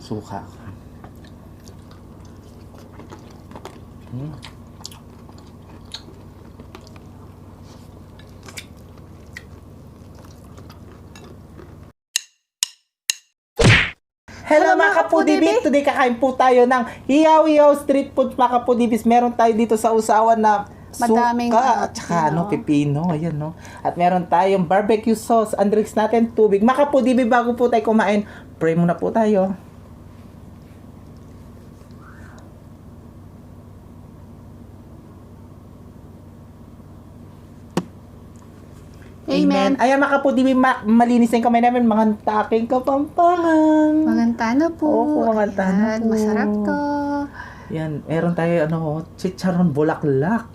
Suka. Hello mga kapudibis! Today kakain po tayo ng hiyaw-hiyaw street food mga kapudibis. Meron tayo dito sa usawan na Madaming, suka at saka pipino. Ayan, no? At meron tayong barbecue sauce. Ang drinks natin, tubig. Mga kapudibis, bago po tayo kumain, pray muna po tayo. Amen. Ayan mga kapudibis, malinis yung kamay namin. Mga taking kapampangan. Manganta na po. Opo, manganta na po. Masarap to. Yan, meron tayo chicharon bulaklak.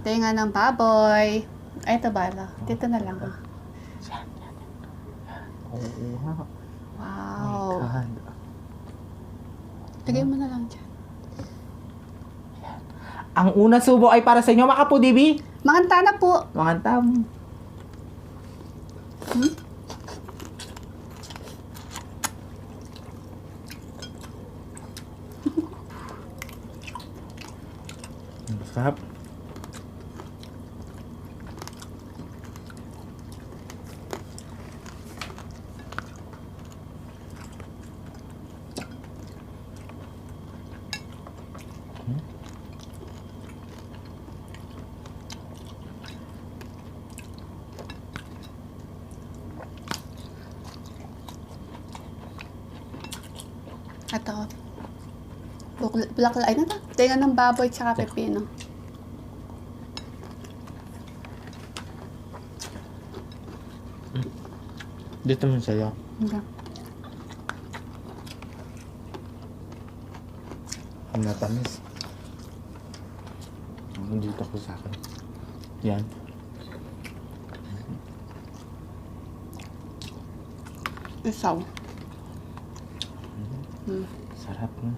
Tenga ng baboy. Ay, ito bala. Dito na lang. Oo nga. Wow. Oh my God. Lagay mo na lang dyan. Ang unang subo ay para sa inyo, mga kapudibi. Manganta na po. Mga tam. Masarap. Ito. Bulaklak. Ay, tenga ng baboy tsaka pepino. Dito mo sa'yo. Okay. Ang natamis. Dito ko sa akin. Yan. Isaw. Sarap, no?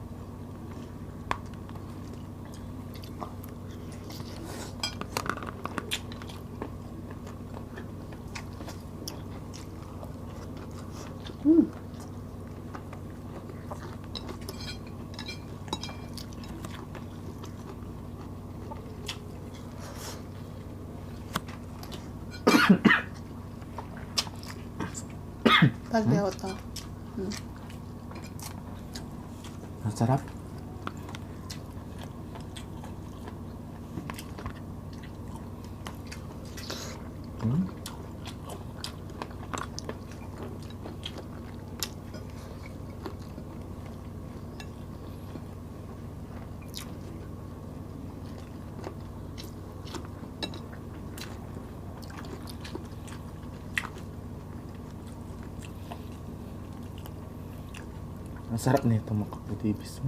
Pagbiyaw to. Masarap. Ang sarap na ito mga kapudibis.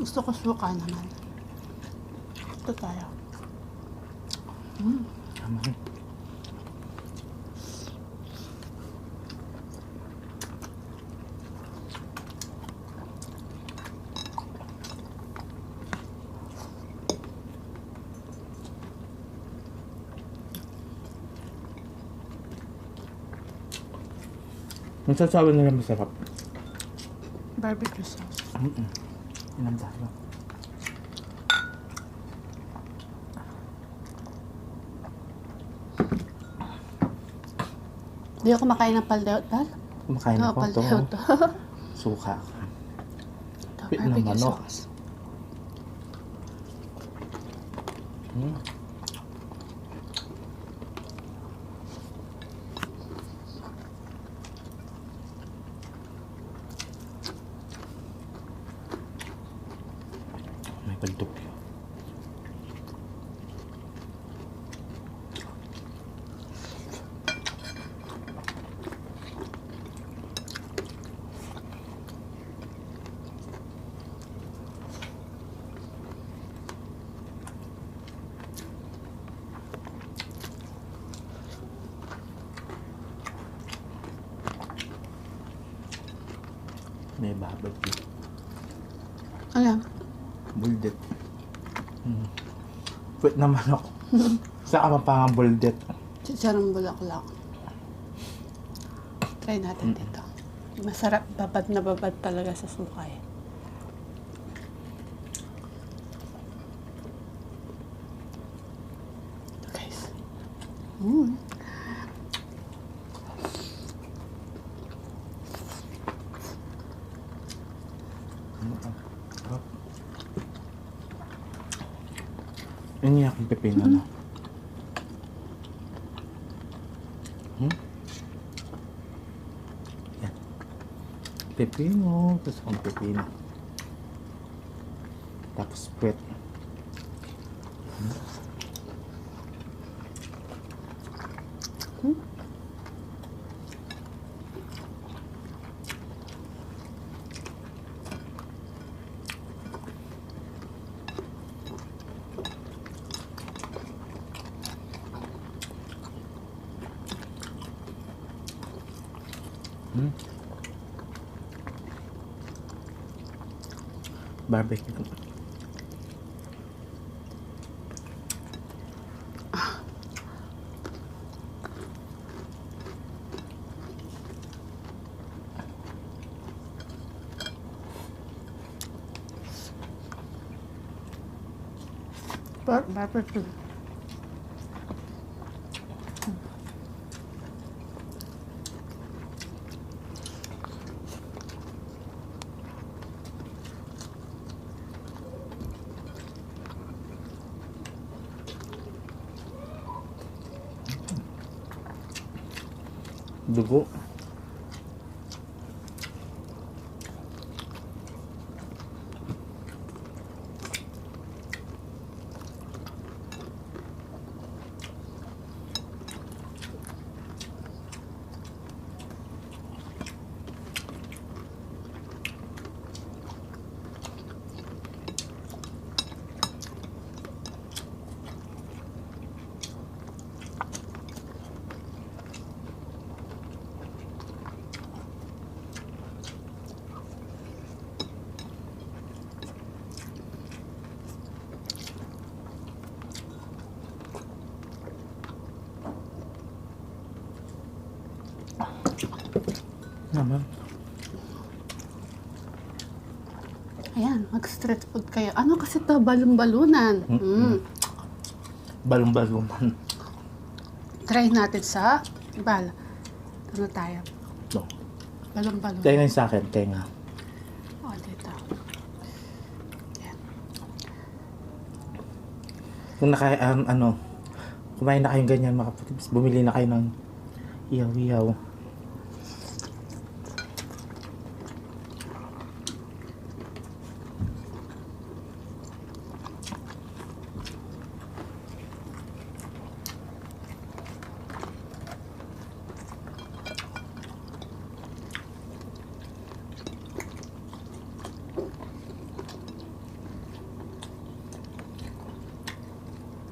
Gusto ko suka naman. Ito tayo. Tama rin. Ang sasabi nila masarap. Barbecue sauce. Ilan tayo? Hindi ako kumakain ng paldeot-tal. Kumakain ako ito. Paldeot. Suka. Ito, Pit ng barbecue manok. sauce. May baldok yun. barbecue. Ayan. Buldet. Pwede naman ako. Sa kamapang buldet. Chicharong bulaklak. Try natin dito. Masarap. Babad na babad talaga sa sukay. Guys. Yun yung aking pepino, no? Yan. Pepino. Gusto kong pepino. Tapos puwet. Barbecue. Barbecue. Dugo. Naman. Ayan, mag-street food kayo. Ano kasi to? Balon-balunan. Balong-balungan. Try natin sa bala. Ano tayo? No. Balon-balon. Tenga yung sa akin. Tenga. Oh, dito. Ayan. Kung kumain na kayong ganyan, mga kapatid, bumili na kayo ng iyaw-iyaw.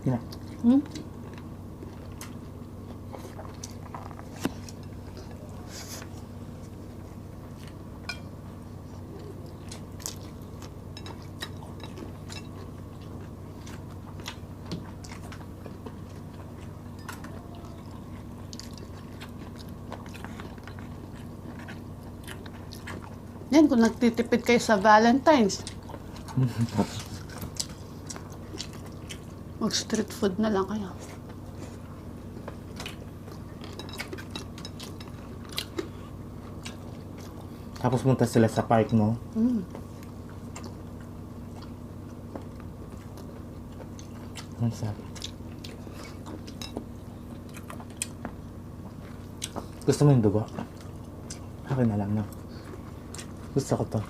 Yan. Yan, kung nagtitipid kayo sa Valentine's, mag-street food na lang kayo. Tapos punta sila sa park mo. Ang sabi. Gusto mo yung dugo? Akin na lang, no? Gusto ko to.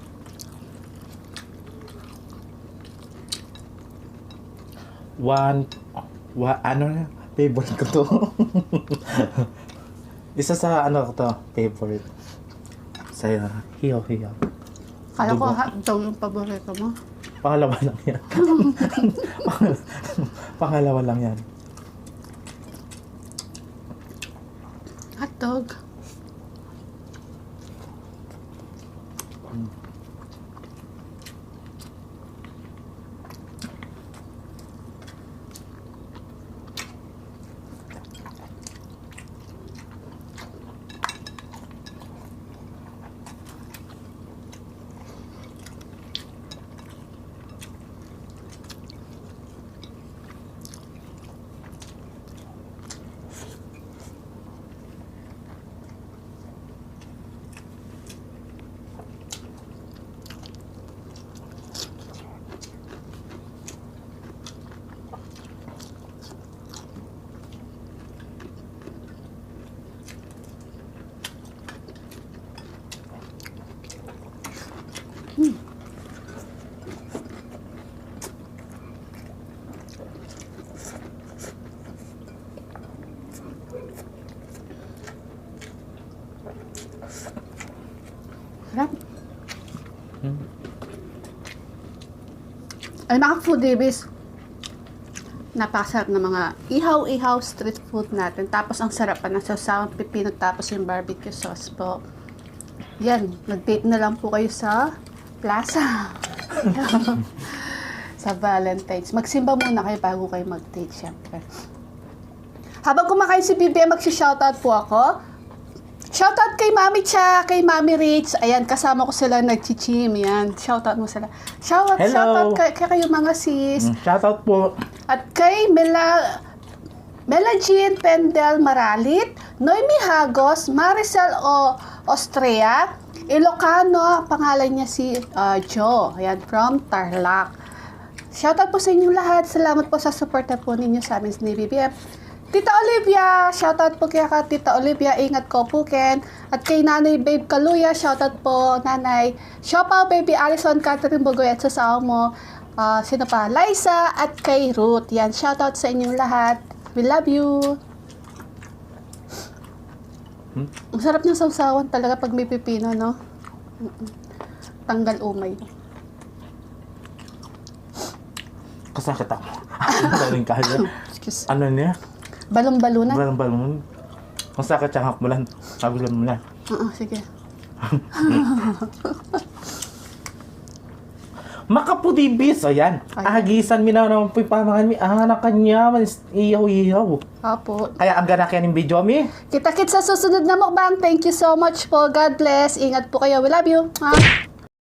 Ano na? Favorite ko to. Isa sa ano ko to, favorite. Sa'yo, hiyaw-hiyaw. Kala ko Dugo. hotdog yung paborito mo. Pangalawa lang yan. Pangalawa lang yan. Hotdog. Ay, mga foodies, napakasarap na mga ihaw-ihaw street food natin. Tapos ang sarap pa ng sasawang pipino tapos yung barbecue sauce po. Yan, mag-date na lang po kayo sa plaza. Sa Valentine's. Magsimba muna kayo bago kayo mag-date, syempre. Habang kumakain si BBM, mag-shoutout po ako. Shoutout kay Mami Cha, kay Mami Rich. Ayan, kasama ko sila nag-chichim. Yan, shoutout mo sila. Hello. Shoutout kay kayo mga sis. Shoutout po. At kay Jean Pendel Maralit, Noemi Hagos, Maricel Ostrea, Ilocano, pangalan niya si Jo. Ayan, from Tarlac. Shoutout po sa inyong lahat. Salamat po sa suporta po ninyo sa amin ni BBM. Tita Olivia, shoutout po kaya ka Tita Olivia, ingat ko po Ken. At kay Nanay Babe Kaluya, shoutout po Nanay. Siopaw Baby Alison, Catherine Bugoy at sa asawa mo. Sino pa? Liza at kay Ruth. Yan, shoutout sa inyong lahat. We love you. Ang sarap ng sausawan talaga pag may pipino, no? Tanggal umay. Kasakit ako. Galing kaya. Excuse. Ano niya? Balong-balunan? Balon-balon. Kung sakit siyang hakmulan, sabilan mo na. Oo, sige. Makapudibis, ayan. Ay. Agisan mi na naman po yung pamangan mi. Anak kanya, iyaw-iyaw. Apo. Kaya ang ganak yan yung video mi. Kita-kits sa susunod na mukbang. Thank you so much po. God bless. Ingat po kayo. We love you. Ha?